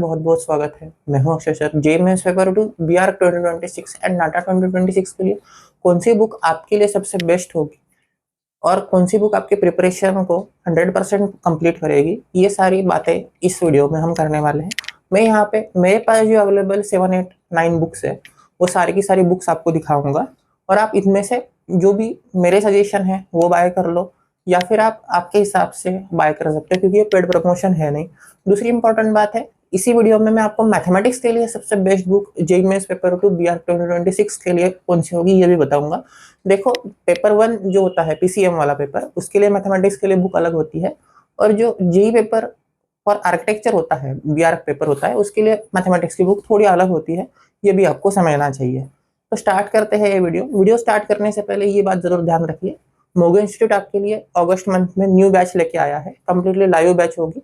बहुत बहुत स्वागत है। मैं हूं Akshay sir. JEE paper 2 BR 2026 and NATA 2026 के लिए कौन सी बुक आपके लिए सबसे बेस्ट होगी और कौन सी बुक आपके प्रिपरेशन को 100% कंप्लीट करेगी, ये सारी बातें इस वीडियो में हम करने वाले हैं। मैं यहाँ पे मेरे पास जो अवेलेबल 7 8 9 बुक्स है वो सारी की सारी बुक्स आपको दिखाऊंगा और आप इनमें से जो भी मेरे सजेशन है वो बाय कर लो या फिर आप आपके हिसाब से बाय कर सकते हो, क्योंकि ये पेड प्रमोशन है नहीं। दूसरी इंपॉर्टेंट बात है, इसी वीडियो में मैं आपको मैथमेटिक्स के लिए सबसे best book JEE paper 2 BR 2026 के लिए कौन सी होगी ये भी बताऊंगा। देखो, पेपर 1 जो होता है पीसीएम वाला पेपर, उसके लिए मैथमेटिक्स के लिए बुक अलग होती है, और जो जेईई पेपर और आर्किटेक्चर होता है, बीआर पेपर होता है, उसके लिए मैथमेटिक्स की बुक थोड़ी अलग होती है। ये भी आपको समझना चाहिए। तो स्टार्ट करते हैं ये वीडियो स्टार्ट करने से पहले ये बात जरूर ध्यान रखिए, मोगो इंस्टीट्यूट आपके लिए अगस्त मंथ में न्यू बैच लेके आया है। कंप्लीटली लाइव बैच होगी,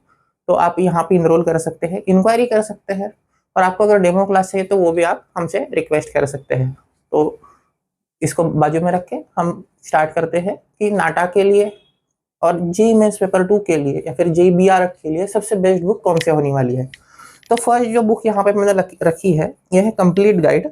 तो आप यहाँ पे इनरोल कर सकते हैं, इंक्वायरी कर सकते हैं, और आपको अगर डेमो क्लास चाहिए तो वो भी आप हमसे रिक्वेस्ट कर सकते हैं। तो इसको बाजू में रख के हम स्टार्ट करते हैं कि नाटा के लिए और जेईई मेंस पेपर 2 के लिए या फिर जेईई बीआर के लिए सबसे बेस्ट बुक कौन से होने वाली है। तो फर्स्ट जो बुक यहाँ पे मैंने रखी है यह है कंप्लीट गाइड।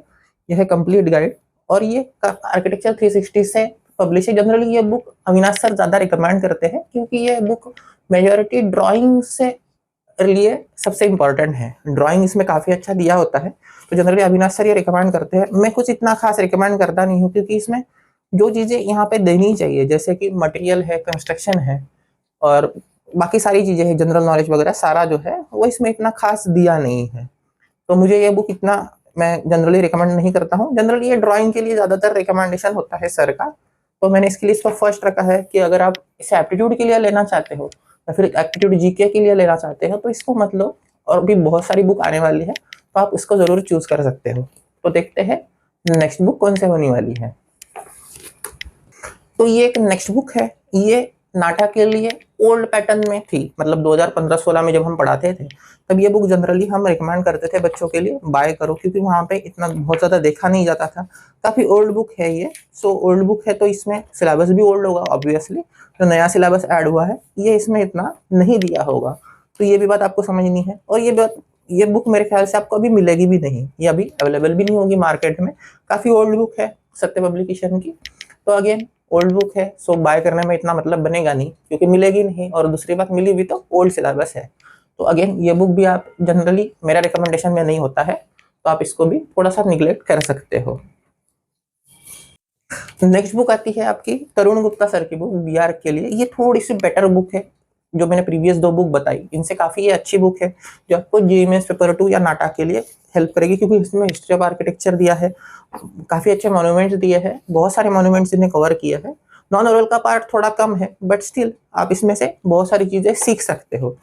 यह है कंप्लीट गाइड और ये आर्किटेक्चर 360 से पब्लिश है। जनरली ये बुक अविनाश सर ज्यादा रिकमेंड करते हैं, क्योंकि ये बुक मेजॉरिटी ड्राइंग से लिए सबसे इम्पोर्टेंट है। ड्राइंग इसमें काफी अच्छा दिया होता है, तो जनरली अविनाश सर ये रिकमेंड करते हैं। मैं कुछ इतना खास रिकमेंड करता नहीं हूँ, क्योंकि इसमें जो चीजें यहाँ पे देनी चाहिए, जैसे कि मटेरियल है, कंस्ट्रक्शन है और बाकी सारी चीजें हैं, जनरल नॉलेज वगैरह सारा जो है वो इसमें इतना खास दिया नहीं है। तो मुझे ये बुक इतना मैं जनरली रिकमेंड नहीं करता हूँ। जनरली ये ड्राइंग के लिए ज्यादातर रिकमेंडेशन होता है सर का, तो मैंने इसके लिए इसको फर्स्ट रखा है कि अगर आप इसे एप्टीट्यूड के लिए लेना चाहते हो या फिर एप्टीट्यूड जीके के लिए लेना चाहते हो तो इसको मत लो, और भी बहुत सारी बुक आने वाली है तो आप इसको जरूर चूज कर सकते हो। तो देखते हैं नेक्स्ट बुक कौन से होने वाली है। तो ये एक नेक्स्ट बुक है, ये नाटा के लिए ओल्ड पैटर्न में थी, मतलब 2015-16 में जब हम पढ़ाते थे तब ये बुक जनरली हम रिकमेंड करते थे बच्चों के लिए बाय करो, क्योंकि वहाँ पे इतना बहुत ज़्यादा देखा नहीं जाता था। काफ़ी ओल्ड बुक है ये। सो ओल्ड बुक है तो इसमें सिलेबस भी ओल्ड होगा ऑब्वियसली। जो नया सिलेबस ऐड हुआ है ये इसमें इतना नहीं दिया होगा, तो ये भी बात आपको समझनी है। और ये बुक मेरे ख्याल से आपको अभी मिलेगी भी नहीं, ये अभी अवेलेबल भी नहीं होगी मार्केट में। काफ़ी ओल्ड बुक है सत्य पब्लिकेशन की, तो अगेन ओल्ड बुक है, सो बाय करने में इतना मतलब बनेगा नहीं, क्योंकि मिलेगी नहीं, और दूसरी बात मिली भी तो ओल्ड सिलेबस है। तो अगेन ये बुक भी आप जनरली मेरा रिकमेंडेशन में नहीं होता है, तो आप इसको भी थोड़ा सा निग्लेक्ट कर सकते हो। नेक्स्ट बुक आती है आपकी तरुण गुप्ता सर की बुक बीआर के लिए। ये थोड़ी सी बेटर बुक है, जो मैंने प्रीवियस 2 बुक बताई इनसे काफी ये अच्छी बुक है, जो आपको जेईई मेंस पेपर 2 या नाटा के लिए हेल्प करेगी, क्योंकि इसमें हिस्ट्री ऑफ आर्किटेक्चर दिया है, काफी अच्छे मॉन्यूमेंट्स दिए हैं, बहुत सारे मॉन्यूमेंट्स इन्हें कवर किया है। नॉन ओरल का पार्ट थोड़ा कम है, बट स्टिल आप इसमें से बहुत सारी चीजें सीख सकते हो।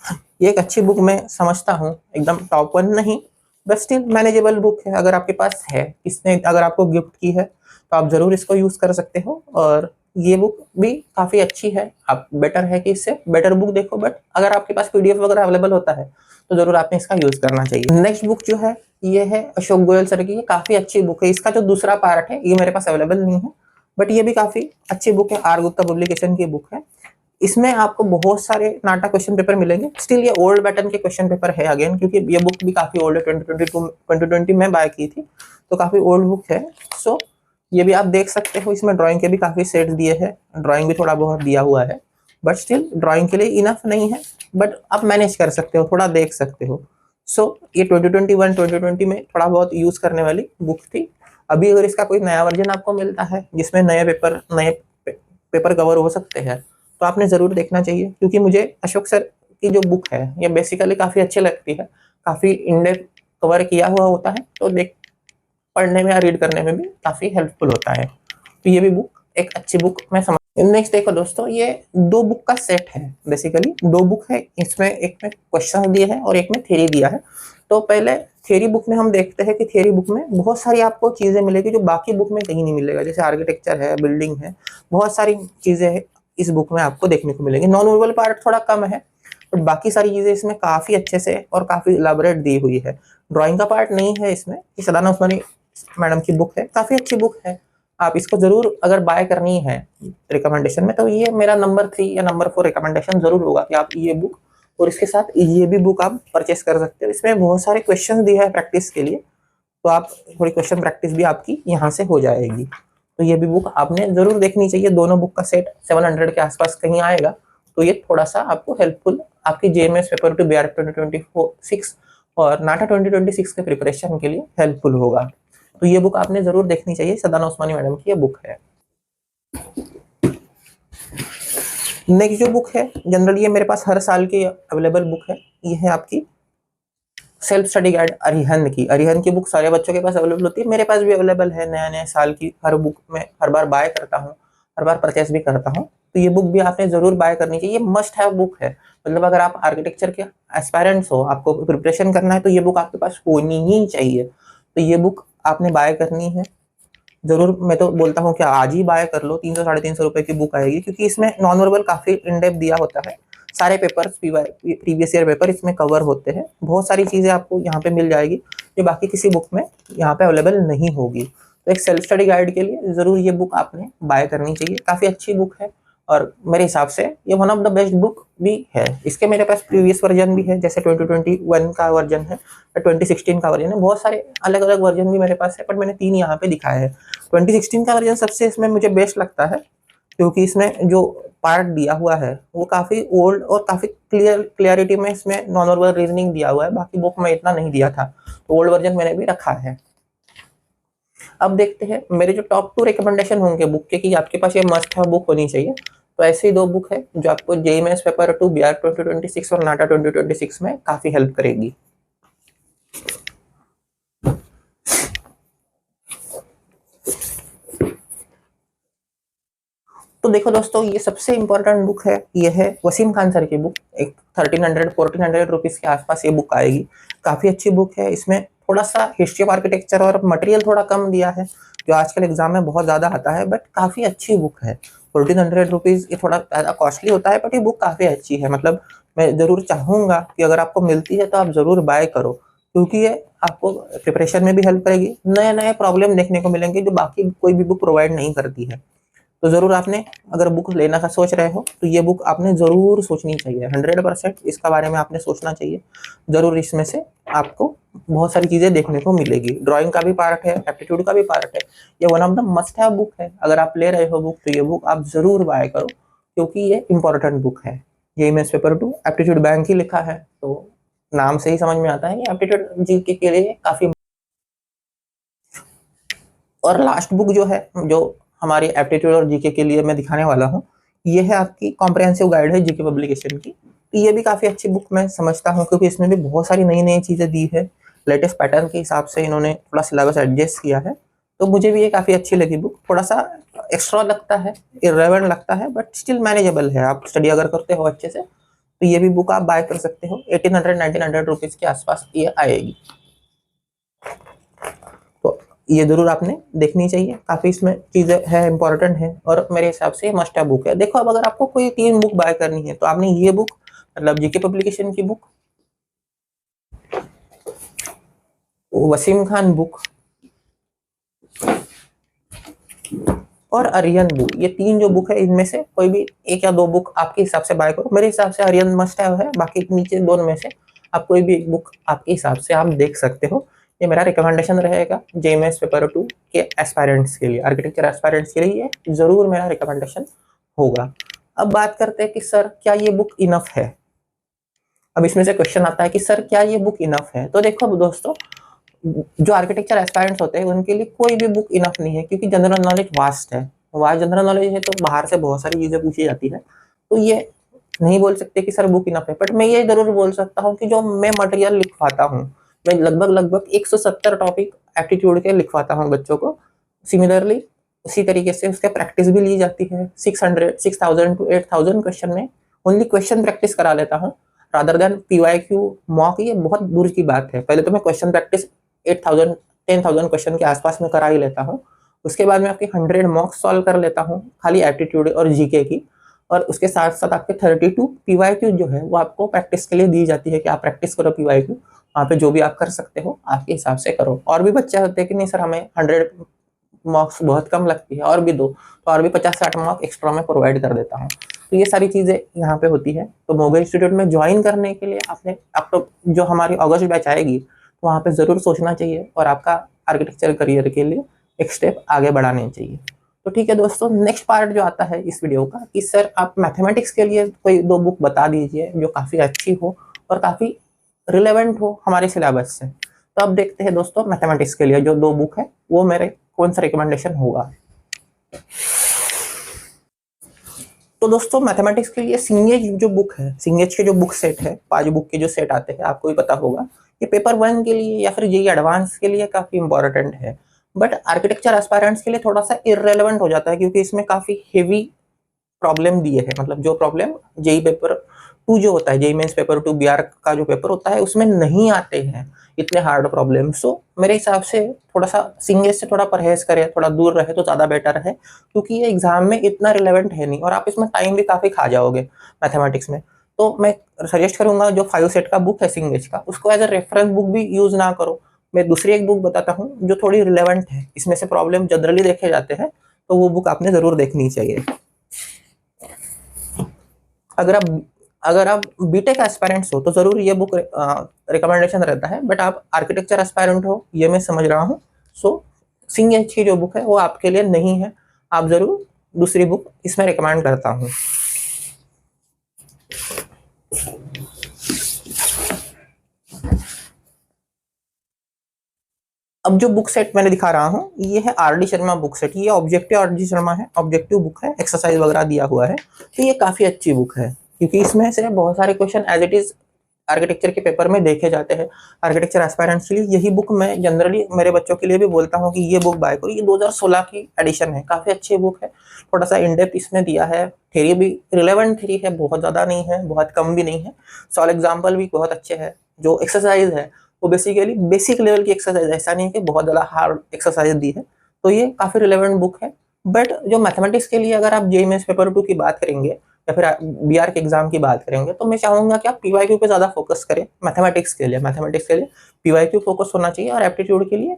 ये एक अच्छी बुक मैं समझता हूँ, एकदम टॉप 1 नहीं, बट स्टिल मैनेजेबल बुक है। अगर आपके पास है, इसने अगर आपको गिफ्ट की है तो आप जरूर इसको यूज कर सकते हो। और ये बुक भी काफी अच्छी है, आप बेटर है कि इससे बेटर बुक देखो, बट अगर आपके पास पीडीएफ वगैरह अवेलेबल होता है तो जरूर आपने इसका यूज करना चाहिए। नेक्स्ट बुक जो है ये है अशोक गोयल सर की। ये काफी अच्छी बुक है, इसका जो दूसरा पार्ट है ये मेरे पास अवेलेबल नहीं है, बट ये भी काफी अच्छी बुक है, आर गुप्ता पब्लिकेशन की बुक है। इसमें आपको बहुत सारे नाटा क्वेश्चन पेपर मिलेंगे। स्टिल ये ओल्ड पैटर्न के क्वेश्चन पेपर है अगेन, क्योंकि ये बुक भी काफी ओल्ड है, 2020 में बाय की थी, तो काफी ओल्ड बुक है। सो ये भी आप देख सकते हो। इसमें ड्राइंग के भी काफी सेट्स दिए हैं, ड्राइंग भी थोड़ा बहुत दिया हुआ है, बट स्टिल ड्राइंग के लिए इनफ नहीं है, बट आप मैनेज कर सकते हो, थोड़ा देख सकते हो। सो ये 2021-2020 में थोड़ा बहुत यूज करने वाली बुक थी। अभी अगर इसका कोई नया वर्जन आपको मिलता है जिसमें नए पेपर कवर हो सकते हैं तो आपने जरूर देखना चाहिए, क्योंकि मुझे अशोक सर की जो बुक है ये बेसिकली काफी अच्छी लगती है, काफी इनडेप्थ कवर किया हुआ होता है, तो पढ़ने में या रीड करने में भी काफी हेल्पफुल होता है। तो ये भी बुक एक अच्छी बुक मैं समझ। नेक्स्ट देखो दोस्तों, ये 2 बुक का सेट है, बेसिकली 2 बुक है, इसमें एक में क्वेश्चन दिए हैं और एक में थ्योरी दिया है। तो पहले थ्योरी बुक में हम देखते हैं कि थ्योरी बुक में बहुत सारी आपको चीजें मिलेगी जो बाकी बुक में कहीं नहीं मिलेगा, जैसे आर्किटेक्चर है, बिल्डिंग है, बहुत सारी चीजें इस बुक में आपको देखने को मिलेंगी। नॉन वर्बल पार्ट थोड़ा कम है, बट बाकी सारी चीजें इसमें काफी अच्छे से और काफी इलाबोरेट दी हुई है। ड्राइंग का पार्ट नहीं है इसमें, ये सदाना उस्मानी मैडम की बुक है, काफी अच्छी बुक है। आप इसको जरूर अगर बाय करनी है रिकमेंडेशन में, तो ये मेरा नंबर 3 या नंबर 4 रिकमेंडेशन जरूर होगा कि आप ये बुक और इसके साथ ये भी बुक आप परचेस कर सकते हो। इसमें बहुत सारे क्वेश्चन दिए हैं प्रैक्टिस के लिए, तो आप थोड़ी क्वेश्चन प्रैक्टिस भी आपकी यहाँ से हो जाएगी। तो ये भी बुक आपने जरूर देखनी चाहिए। दोनों बुक का सेट 700 के आसपास कहीं आएगा, तो ये थोड़ा सा आपको हेल्पफुल आपकी JMS पेपर 2 BRF 2026 और नाटा 2026 के प्रिपरेशन के लिए हेल्पफुल होगा। तो ये बुक आपने जरूर देखनी चाहिए, सदाना उस्मानी मैडम की ये बुक है। नेक्स्ट जो बुक है, जनरली ये मेरे पास हर साल की अवेलेबल बुक है, ये है आपकी सेल्फ स्टडी गाइड अरिहंत की। अरिहंत की बुक सारे बच्चों के पास अवेलेबल होती है, मेरे पास भी अवेलेबल है। नया नया साल की हर बुक में हर बार बाय करता हूँ, हर बार परचेस भी करता हूँ। तो ये बुक भी आपने जरूर बाय करनी चाहिए, मस्ट हैव बुक है। मतलब अगर आप आर्किटेक्चर के एस्पायरेंट्स हो, आपको प्रिपरेशन करना है, तो ये बुक आपके पास होनी ही चाहिए। तो ये बुक आपने बाय करनी है जरूर। मैं तो बोलता हूँ कि आज ही बाय कर लो, 300 साढ़े 300 रुपए की बुक आएगी, क्योंकि इसमें नॉन वर्बल काफी इन डेप्थ दिया होता है। सारे पेपर्स प्रीवियस ईयर पेपर इसमें कवर होते हैं। बहुत सारी चीजें आपको यहाँ पे मिल जाएगी जो बाकी किसी बुक में यहाँ पे अवेलेबल नहीं होगी। तो एक सेल्फ स्टडी गाइड के लिए जरूर ये बुक आपने बाय करनी चाहिए, काफी अच्छी बुक है और मेरे हिसाब से ये one of the best book भी है। इसके मेरे पास प्रीवियस वर्जन भी है, जैसे 2021 का वर्जन है, 2016 का वर्जन है, बहुत सारे अलग अलग वर्जन भी मेरे पास है, पर मैंने 3 यहाँ पे दिखाए हैं। 2016 का वर्जन सबसे इसमें मुझे बेस्ट लगता है, क्योंकि इसमें जो पार्ट दिया हुआ है वो काफी ओल्ड और काफी क्लियरिटी में इसमें नॉन वर्बल रीजनिंग दिया हुआ है। बाकी बुक में इतना नहीं दिया था, तो ओल्ड वर्जन मैंने भी रखा है। अब देखते हैं मेरे जो टॉप 2 रिकमेंडेशन होंगे बुक के कि आपके पास ये मस्ट है बुक होनी चाहिए। तो ऐसे ही 2 बुक है जो आपको JMS पेपर 2 BR 2026 और नाटा 2026 में काफी हेल्प करेगी। तो देखो दोस्तों, ये सबसे इंपॉर्टेंट बुक है, ये है वसीम खान सर की बुक। एक 1300-1400 रुपीज के आसपास ये बुक आएगी। काफी अच्छी बुक है। इसमें थोड़ा सा हिस्ट्री ऑफ आर्किटेक्चर और मटेरियल थोड़ा कम दिया है, जो आजकल एग्जाम में बहुत ज्यादा आता है, बट काफी अच्छी बुक है। 1400 रुपीज ये थोड़ा ज्यादा कॉस्टली होता है, बट ये बुक काफी अच्छी है। मतलब मैं जरूर चाहूंगा कि अगर आपको मिलती है तो आप जरूर बाय करो, क्योंकि ये आपको प्रिपरेशन में भी हेल्प करेगी। नए नए प्रॉब्लम देखने को मिलेंगे जो बाकी कोई भी बुक प्रोवाइड नहीं करती है। तो जरूर आपने अगर बुक लेना का सोच रहे हो तो ये बुक आपने जरूर सोचनी चाहिए। 100% इसका बारे में आपने सोचना चाहिए जरूर। इसमें से आपको बहुत सारी चीजें देखने को मिलेगी। ड्राइंग का भी पार्ट है, एप्टीट्यूड का भी पार्ट है। ये one of the must have book है। अगर आप ले रहे हो बुक तो ये बुक आप जरूर बाय करो, क्योंकि ये इंपॉर्टेंट बुक है। JMS पेपर 2 एप्टीट्यूड बैंक ही लिखा है, तो नाम से ही समझ में आता है कि एप्टीट्यूड जीके के लिए काफी। और लास्ट बुक जो है, जो हमारी एप्टीट्यूड और जीके के लिए मैं दिखाने वाला हूँ, ये है आपकी कॉम्प्रिहेंसिव गाइड है जीके पब्लिकेशन की। तो ये भी काफी अच्छी बुक मैं समझता हूँ, क्योंकि इसमें भी बहुत सारी नई नई चीजें दी है। लेटेस्ट पैटर्न के हिसाब से इन्होंने थोड़ा सिलेबस एडजस्ट किया है, तो मुझे भी ये काफी अच्छी लगी बुक। थोड़ा सा एक्स्ट्रा लगता है, इर्रेलेवेंट लगता है, बट स्टिल मैनेजेबल है। आप स्टडी अगर करते हो अच्छे से तो ये भी बुक आप बाय कर सकते हो। 1800-1900 रुपीज के आसपास ये आएगी। तो ये जरूर आपने देखनी चाहिए, काफी इसमें चीजें है, इंपॉर्टेंट है, और मेरे हिसाब से मस्ट है बुक है। देखो, अब अगर आपको कोई 3 बुक बाय करनी है तो आपने ये बुक, मतलब जीके पब्लिकेशन की बुक, वसीम खान बुक और अरियन बुक, ये 3 जो बुक है इनमें से कोई भी 1 या 2 बुक आपके हिसाब से बाय करो। मेरे हिसाब से अरियन मस्ट है, बाकी नीचे 2 में से आप कोई भी एक बुक आपके हिसाब से आप देख सकते हो। ये मेरा रिकमेंडेशन रहेगा JMS पेपर 2 के एस्पायरेंट्स के लिए, आर्किटेक्चर एस्पायरेंट्स के लिए ये जरूर मेरा रिकमेंडेशन होगा। अब बात करते हैं कि सर क्या ये बुक इनफ है। अब इसमें से क्वेश्चन आता है कि सर क्या ये बुक इनफ है। तो देखो दोस्तों, जो आर्किटेक्चर एस्पायरेंट्स होते हैं उनके लिए कोई भी बुक इनफ नहीं है, क्योंकि जनरल नॉलेज वास्ट है। वास्ट जनरल नॉलेज है, तो बाहर से बहुत सारी चीजें पूछी जाती है। तो ये नहीं बोल सकते कि सर बुक इनफ है, बट मैं ये जरूर बोल सकता हूँ कि जो मैं मटेरियल लिखवाता हूँ, मैं लगभग 170 टॉपिक एप्टीट्यूड के लिखवाता हूँ बच्चों को। सिमिलरली उसी तरीके से उसके प्रैक्टिस भी ली जाती है। 6000 to 8000 क्वेश्चन में ओनली क्वेश्चन प्रैक्टिस करा लेता हूँ, रादर देन PYQ मॉक। ये बहुत दूर की बात है। पहले तो मैं क्वेश्चन प्रैक्टिस 8000-10,000 क्वेश्चन के आसपास में करा ही लेता हूँ। उसके बाद में आपके 100 मॉक सॉल्व कर लेता हूँ, खाली एप्टीट्यूड और जीके की। और उसके साथ साथ आपके 32 PYQ जो है वो आपको प्रैक्टिस के लिए दी जाती है कि आप प्रैक्टिस करो PYQ। वहाँ पे जो भी आप कर सकते हो आपके हिसाब से करो। और भी बच्चे होते हैं कि नहीं सर हमें 100 मार्क्स बहुत कम लगती है, और भी दो, तो और भी 50-60 मार्क्स एक्स्ट्रा में प्रोवाइड कर देता हूँ। तो ये सारी चीज़ें यहाँ पे होती है। तो मोगा इंस्टीट्यूट में ज्वाइन करने के लिए आपको जो हमारी अगस्त बैच आएगी तो वहाँ पे ज़रूर सोचना चाहिए और आपका आर्किटेक्चर करियर के लिए एक स्टेप आगे बढ़ाने चाहिए। तो ठीक है दोस्तों, नेक्स्ट पार्ट जो आता है इस वीडियो का कि सर आप मैथमेटिक्स के लिए कोई 2 बुक बता दीजिए जो काफ़ी अच्छी हो और काफ़ी रिलेवेंट हो हमारे सिलेबस से। तो अब देखते हैं दोस्तों, मैथमेटिक्स के लिए जो 2 बुक है वो मेरे कौन सा रिकमेंडेशन होगा। तो दोस्तों मैथमेटिक्स के लिए सिंगेज जो बुक है, सिंगेज के जो बुक सेट है, 5 बुक के जो सेट आते हैं, आपको भी पता होगा ये पेपर 1 के लिए या फिर जेईई एडवांस के लिए काफ़ी इंपॉर्टेंट है, बट आर्किटेक्चर एस्पायरेंट्स के लिए थोड़ा सा इररेलेवेंट हो जाता है क्योंकि इसमें काफ़ी हेवी प्रॉब्लम दिए है। मतलब जो प्रॉब्लम जेई पेपर 2 जो होता है, जेई मेंस पेपर 2 बीआर का जो पेपर होता है उसमें नहीं आते हैं इतने हार्ड प्रॉब्लम। सो मेरे हिसाब से थोड़ा सा सिंगेज से थोड़ा परहेज करे, थोड़ा दूर रहे तो ज़्यादा बेटर है क्योंकि ये एग्जाम में इतना रिलेवेंट है नहीं और आप इसमें टाइम भी काफ़ी खा जाओगे मैथमेटिक्स में। तो मैं सजेस्ट करूंगा जो 5 सेट का बुक है सिंगेज का, उसको एज अ रेफरेंस बुक भी यूज ना करो। मैं दूसरी एक बुक बताता हूँ जो थोड़ी रिलेवेंट है, इसमें से प्रॉब्लम जनरली देखे जाते हैं, तो वो बुक आपने जरूर देखनी चाहिए। अगर आप बीटेक एस्पायरेंट्स हो तो जरूर ये बुक रिकमेंडेशन रहता है, बट आप आर्किटेक्चर एस्पायरेंट हो ये मैं समझ रहा हूँ, सो सिंह एच की जो बुक है वो आपके लिए नहीं है। आप जरूर दूसरी बुक इसमें रिकमेंड करता हूँ। अब जो बुक सेट मैंने दिखा रहा हूँ ये है आर.डी. Sharma book set. ये ऑब्जेक्टिव आर.डी. शर्मा है, ऑब्जेक्टिव बुक है, एक्सरसाइज वगैरह दिया हुआ है। तो ये काफी अच्छी बुक है क्योंकि इसमें से बहुत सारे question as it is architecture के पेपर में देखे जाते हैं। आर्किटेक्चर एस्पायरेंट्स के लिए यही बुक मैं जनरली मेरे बच्चों के लिए भी बोलता हूँ कि ये बुक बाय करो। ये 2016 की एडिशन है, काफी अच्छी बुक है। थोड़ा सा इन डेप्थ इसमें दिया है, थ्योरी भी रिलेवेंट थ्योरी है, बहुत ज्यादा नहीं है, बहुत कम भी नहीं है। सॉल्व एग्जाम्पल भी बहुत अच्छे है। जो एक्सरसाइज है वो बेसिकली बेसिक लेवल की एक्सरसाइज, ऐसा नहीं है कि बहुत ज़्यादा हार्ड एक्सरसाइज दी है। तो ये काफ़ी रिलेवेंट बुक है। बट जो मैथमेटिक्स के लिए अगर आप जेईई मेंस पेपर 2 की बात करेंगे या फिर बीआर के एग्जाम की बात करेंगे तो मैं चाहूंगा कि आप पीवाईक्यू पे ज़्यादा फोकस करें। मैथमेटिक्स के लिए पीवाईक्यू फोकस होना चाहिए और एप्टीट्यूड के लिए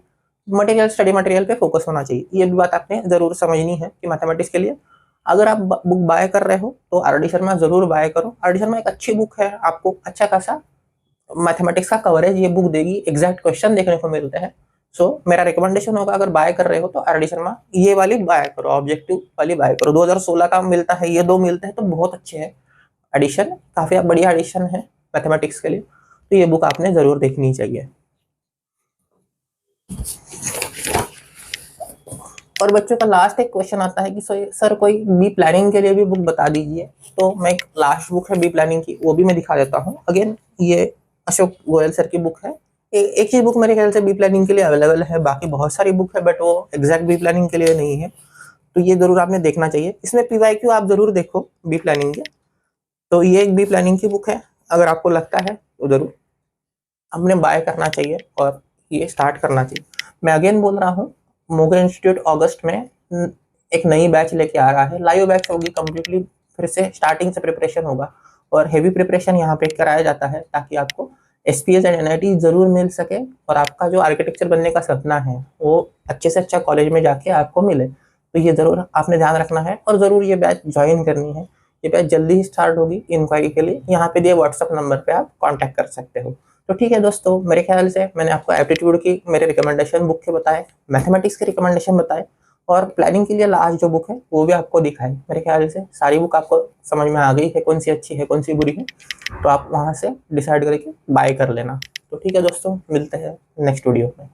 मटेरियल, स्टडी मटेरियल पे फोकस होना चाहिए। ये भी बात आपने जरूर समझनी है कि मैथमेटिक्स के लिए अगर आप बुक बाय कर रहे हो तो आर.डी. शर्मा जरूर बाय करो। आर.डी. शर्मा एक अच्छी बुक है, आपको अच्छा खासा मैथमेटिक्स का कवरेज ये बुक देगी, एग्जैक्ट क्वेश्चन देखने को मिलते हैं। सो मेरा रिकमेंडेशन होगा अगर बाय कर रहे हो तो आर.डी. शर्मा ये वाली बाय करो, ऑब्जेक्टिव वाली बाय करो। 2016 का मिलता है, ये 2 मिलते हैं तो बहुत अच्छे हैं एडिशन, काफी बढ़िया एडिशन है मैथमेटिक्स के लिए। तो ये बुक आपने जरूर देखनी चाहिए। और बच्चों का लास्ट एक क्वेश्चन आता है कि सर कोई बी प्लानिंग के लिए भी बुक बता दीजिए। तो मैं एक लास्ट बुक है बी प्लानिंग की, वो भी मैं दिखा देता हूँ। अगेन ये अशोक गोयल सर की बुक है। एक चीज बुक मेरे ख्याल से बी प्लानिंग के लिए अवेलेबल है, बाकी बहुत सारी बुक है बट वो एग्जैक्ट बी प्लानिंग के लिए नहीं है। तो ये जरूर आपने देखना चाहिए। इसमें पीवाईक्यू आप जरूर देखो बी प्लानिंग के। तो ये एक बी प्लानिंग की बुक है, अगर आपको लगता है तो जरूर हमने बाय करना चाहिए और ये स्टार्ट करना चाहिए। मैं अगेन बोल रहा हूँ, मोगा इंस्टीट्यूट अगस्त में एक नई बैच लेके आ रहा है, लाइव बैच होगी कंप्लीटली, फिर से स्टार्टिंग से प्रिपरेशन होगा और हेवी प्रिपरेशन यहाँ पे कराया जाता है ताकि आपको एसपीएस एंड एनआईटी जरूर मिल सके और आपका जो आर्किटेक्चर बनने का सपना है वो अच्छे से अच्छा कॉलेज में जाके आपको मिले। तो ये जरूर आपने ध्यान रखना है और जरूर ये बैच ज्वाइन करनी है। ये बैच जल्दी ही स्टार्ट होगी। इंक्वायरी के लिए यहाँ पे दिए व्हाट्सअप नंबर पे आप कॉन्टैक्ट कर सकते हो। तो ठीक है दोस्तों, मेरे ख्याल से मैंने आपको एप्टीट्यूड की मेरे रिकमेंडेशन बुक के बताए, मैथमेटिक्स के रिकमेंडेशन बताए और प्लानिंग के लिए लास्ट जो बुक है वो भी आपको दिखाई। मेरे ख्याल से सारी बुक आपको समझ में आ गई है, कौन सी अच्छी है कौन सी बुरी है, तो आप वहाँ से डिसाइड करके बाय कर लेना। तो ठीक है दोस्तों, मिलते हैं नेक्स्ट वीडियो में।